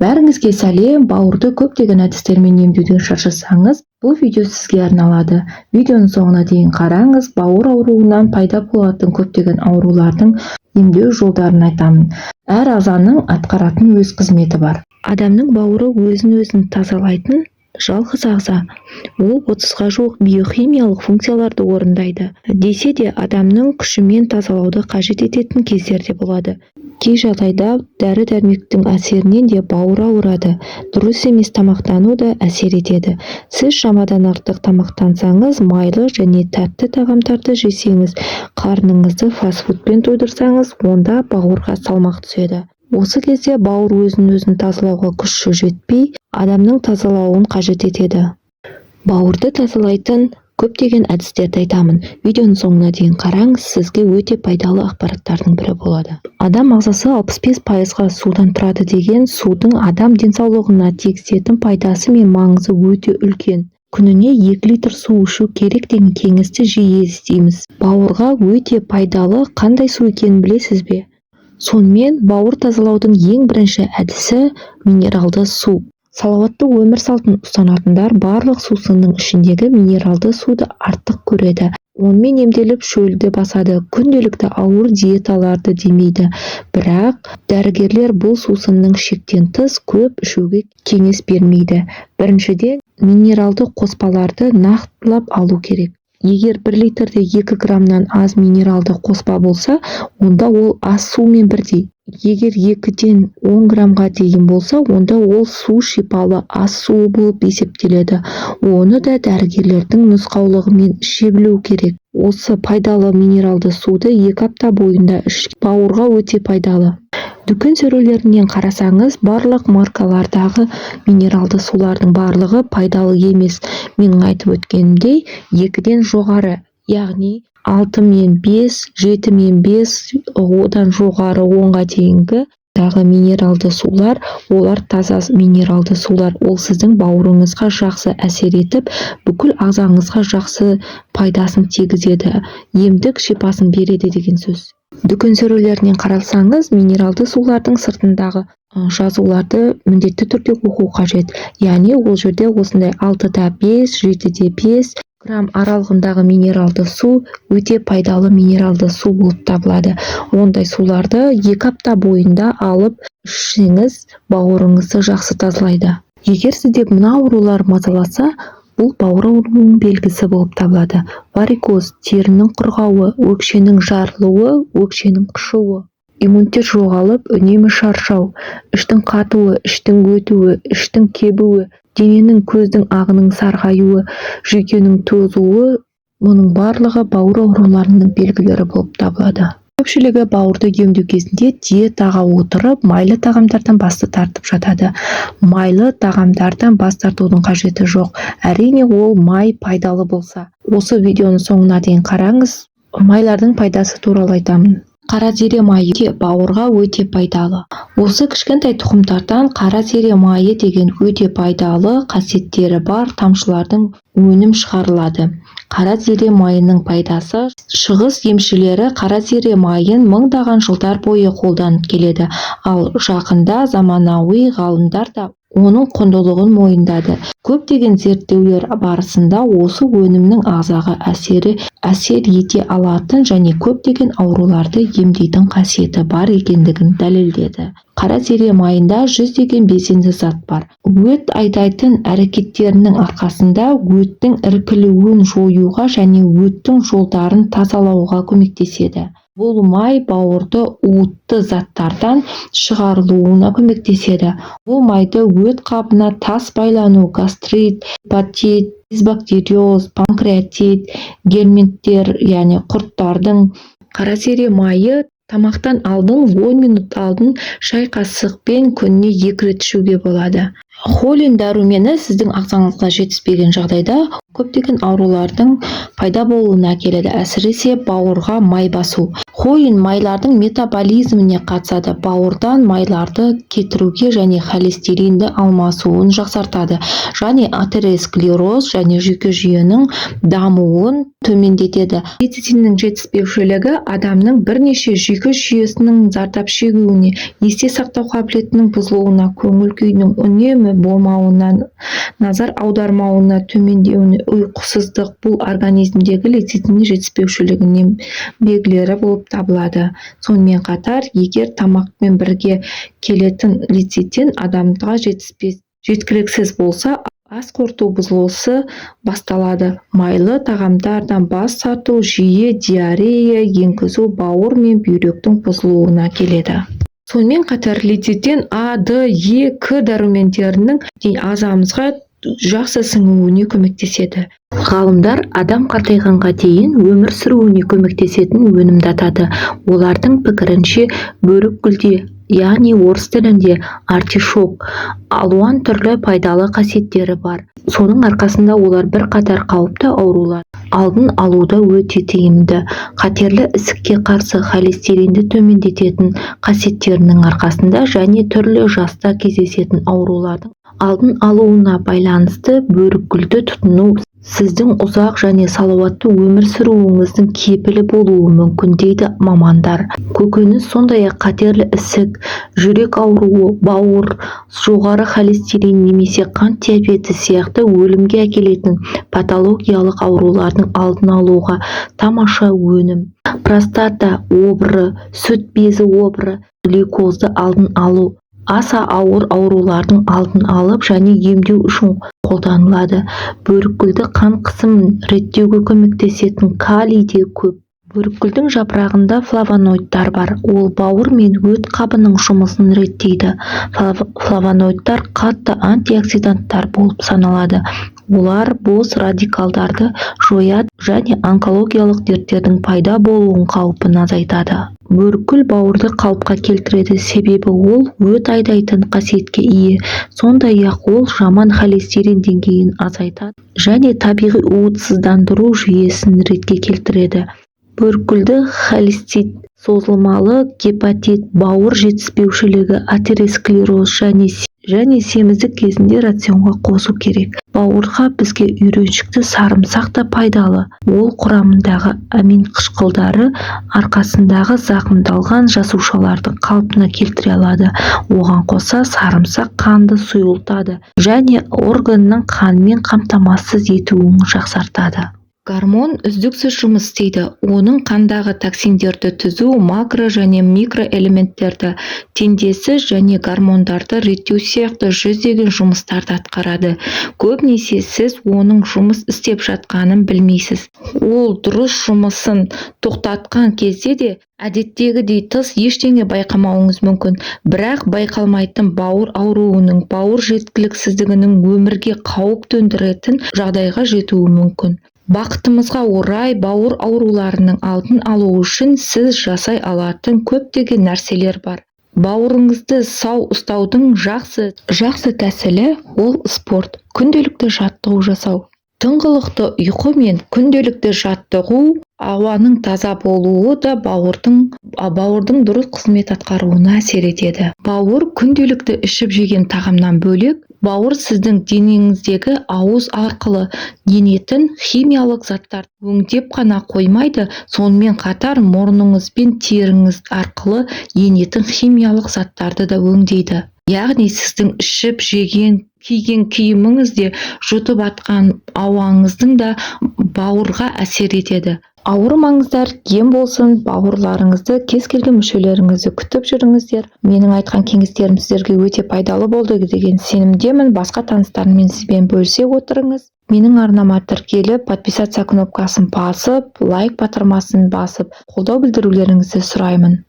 Бәріңізге сәлем, бауырды көптеген әдістермен емдеуден шаршасаңыз, бұл видео сізге арналады. Видеоның соңына дейін қараңыз, бауыр ауруынан пайда болатын көптеген аурулардың емдеу жолдарын айтамын. Әр ағзаның атқаратын өз қызметі бар. Адамның бауыры өзін тазалайтын жалғыз ағза. Ол 30-ға жуық биохимиялық функцияларды орындайды. Десе де, адамның күшімен тазалауды қажет ететін кездер де болады. Кей жағдайда дәрі-дәрмектің әсерінен де бауыр ауырады. Дұрыс емес тамақтану да әсер етеді. Сіз шамадан артық тамақтансаңыз, майлы және тәтті тағамдарды жесеңіз, қарныңызды фастфудпен тойдырсаңыз, онда бауырға салмақ түседі. Осы кезде бауыр өзін тазалауға күші жетпей, адамның тазалауын қажет етеді. Бауырды тазалайтын көптеген әдістерді айтамын. Видеоның соңына дейін қараңыз, сізге өте пайдалы ақпараттардың бірі болады. Адам ағзасы 65%-ға судан тұрады деген судың адам денсаулығына тигізетін пайдасы мен маңызы өте үлкен. Күніне 2 литр су ішу керек деген кеңесті жиі естиміз. Бауырға өте пайдалы қандай су екенін білесіз бе? Сонымен бауыр тазалаудың ең бірінші әдісі минералды су. Салауатты өмір салтын ұстанатындар барлық сусынның ішіндегі минералды суды артық көреді. Онымен емделіп шөлді басады, күнделікті ауыр диеталарды демейді. Бірақ дәрігерлер бұл сусынның шектен тыс көп ішуге кеңес бермейді. Біріншіден, минералды қоспаларды нақтылап алу керек. Егер 1 литрде 2 граммнан аз минералды қоспа болса, онда ол аз сумен бірдей. Егер 2-ден 10 граммға дейін болса, онда ол су шипалы аз суы болып есептеледі. Оны да дәрігерлердің нұсқаулығымен іше білу керек. Осы пайдалы минералды суды 2 апта бойында іш. Бауырға өте пайдалы. Дүкен сөрелерінен қарасаңыз, барлық маркалардағы минералды сулардың барлығы пайдалы емес. Менің айтып өткенімдей, 2-ден жоғары, яғни 6 мен 5, 7 мен 5, одан жоғары 10-ға дейінгі дағы минералды сулар, олар таза минералды сулар. Ол сіздің бауырыңызға жақсы әсер етіп, бүкіл ағзаңызға жақсы пайдасын тигізеді, емдік шипасын береді деген сөз. Дүкен сөрелерінен қарасаңыз, минералды сулардың сыртындағы жазуларды міндетті түрде оқу қажет. Яғни ол жерде осындай 6-да 5, 7-де 5 грамм аралығындағы минералды су өте пайдалы минералды су болып табылады. Ондай суларды 2 апта бойында алып ішсеңіз, бауырыңызды жақсы тазалайды. Егер сізде мына аурулар мазаласа, бұл бауыр ауруының белгісі болып табылады. Варикоз, терінің құрғауы, өкшенің жарылуы, өкшенің қышуы. Иммунитет жоғалып, үнемі шаршау, іштің қатуы, іштің өтуі, іштің кебуі, дененің көздің ағының сарғаюы, жүйкенің тозуы, мұның барлығы бауыр ауруларының белгілері болып табылады. Көпшілігі бауырды емдеу кезінде диетаға отырып, майлы тағамдардан бас тартып жатады. Майлы тағамдардан бас тартудың қажеті жоқ. Әрине, ол май пайдалы болса. Осы видеоның соңына дейін қараңыз, майлардың пайдасы туралы айтамын. Қара зере майы бауырға өте пайдалы. Осы кішкентай тұқымдардан қара зере майы деген өте пайдалы қасиеттері бар тамшылардың өнім шығарылады. Қара зере майының пайдасы: шығыс емшілері қара зере майын мыңдаған жылдар бойы қолданып келеді, ал жақында заманауи ғалымдар да оның құндылығын мойындады. Көптеген зерттеулер барысында осы өнімнің ағзаға әсер ете алатын және көптеген ауруларды емдейтін қасиеті бар екендігін дәлелдеді. Қара зере майында 100-ден белсенді зат бар. Өт айдайтын әрекеттерінің арқасында өттің іркілуін жоюға және өттің жолдарын тазалауға көмектеседі. Бұл май бауырды уытты заттардан шығарылуына көмектеседі. Бұл майды өт қабына тас байлану, гастрит, гепатит, дисбактериоз, панкреатит, гельминттер, яғни құрттардың. Қара зере майы тамақтан алдын 10 минут алдын шай қасықпен күніне 2 рет ішуге болады. Холин дәрумені сіздің ағзаңызға жетіспеген жағдайда көптеген аурулардың пайда болуына әкеледі, әсіресе бауырға май басу. Холин майлардың метаболизміне қатысады, бауырдан майларды кетіруге және холестеринді алмасуын жақсартады, және атеросклероз және жүйке жүйенің дамуын төмендетеді. Лецитиннің жетіспеушілігі адамның бірнеше жүйке жүйесінің зардап шегуіне, есте сақтау қабілетінің бұзылуына, көңіл күйінің үнемі болмауына, назар аудармауына, төмендеуіне, ұйқысыздық бұл организмдегі лецитиннің жетіспеушілігінің белгілері болып табылады. Сонымен қатар, егер тамақпен бірге келетін лецитин адамға жеткіліксіз болса, ас қорыту бұзылысы басталады. Майлы тағамдардан бас тарту жиі диарея, енгізу, бауыр мен бүйректің бұзылуына келеді. Сонымен қатар, лецитин А, Д, Е, К дәрумендерінің ағзамызға жақсы сіңуіне көмектеседі. Ғалымдар адам қартайғанға дейін өмір сүруіне көмектесетін өнімді атады. Олардың пікірінше, бөрікгүлде, яғни орыс тілінде артишок, алуан түрлі пайдалы қасиеттері бар. Соның арқасында олар бірқатар қауіпті аурулар алдын алуда өте тиімді. Қатерлі ісікке қарсы холестеринді төмендететін қасиеттерінің арқасында және түрлі жаста кездесетін аурулардың алдын алуына байланысты бөрікгүлді тұтыну сіздің ұзақ және салауатты өмір сүруіңіздің кепілі болуы мүмкін дейді мамандар. Көкөніс сондай-ақ қатерлі ісік, жүрек ауруы, бауыр, жоғары холестерин немесе қант диабеті сияқты өлімге әкелетін патологиялық аурулардың алдын алуға тамаша өнім. Простата обыры, сүт безі обыры, глюкозды алдын алу, аса ауыр аурулардың алдын алып және емдеу үшін қолданылады. Бөрікгүлді қан қысымын реттеуге көмектесетін калий де көп. Бөрікгүлдің жапырағында флавоноидтар бар. Ол бауыр мен өт қабының жұмысын реттейді. Флавоноидтар қатты антиоксиданттар болып саналады. Олар бос радикалдарды жояды және онкологиялық дерттердің пайда болуын қаупін азайтады. Бөрікгүл бауырды қалыпқа келтіреді, себебі ол өт айдайтын қасиетке ие. Сондай-ақ ол жаман холестерин деңгейін азайтады және табиғи уытсыздандыру жүйесін ретке келтіреді. Бөрікгүлді холецит, созылмалы гепатит, бауыр жетіспеушілігі, атеросклероз және семіздік кезінде рационға қосу керек. Бауырға бізге үйреншікті сарымсақ та пайдалы. Ол құрамындағы амин қышқылдары арқасындағы зақымдалған жасушаларды қалпына келтіре алады. Оған қоса сарымсақ қанды сұйылтады және органның қанмен қамтамасыз етуін жақсартады. Гормон үздіксіз жұмыс істейді. Оның қандағы токсиндерді түзу, макро және микроэлементтерді теңдесі және гормондарды реттеу сияқты жүздеген жұмыстарды атқарады. Көбінесе сіз оның жұмыс істеп жатқанын білмейсіз. Ол дұрыс жұмысын тоқтатқан кезде де әдеттегідей тыс ештеңе байқамауыңыз мүмкін. Бірақ байқалмайтын бауыр ауруының, бауыр жеткіліксіздігінің өмірге қауіп төндіретін жағдайға жетуі мүмкін. Бақытымызға орай бауыр ауруларының алдын алу үшін сіз жасай алатын көптеген нәрселер бар. Бауырыңызды сау ұстаудың жақсы тәсілі ол спорт, күнделікті жаттығу жасау. Тыңғылықты ұйқы мен күнделікті жаттығу, ауаның таза болуы да бауырдың дұрыс қызмет атқаруына әсер етеді. Бауыр күнделікті ішіп жеген тағамнан бөлек, бауыр сіздің денеңіздегі ауыз арқылы енетін химиялық заттарды өңдеп қана қоймайды, сонымен қатар мұрныңыз бен теріңіз арқылы енетін химиялық заттарды да өңдейді. Яғни сіздің ішіп жеген, киген киіміңіз де, жұтып атқан ауаңыздың да бауырға әсер етеді. Ауырмаңыздар, ем болсын, бауырларыңызды, кез келген мүшелеріңізді күтіп жүріңіздер. Менің айтқан кеңестерім сіздерге өте пайдалы болды деген сенімдемін. Басқа таныстармен сізбен бөлісе отырыңыз. Менің арнама тіркеліп, подписаться кнопкасын басып, лайк батырмасын басып, қолдау білдірулеріңізді сұраймын.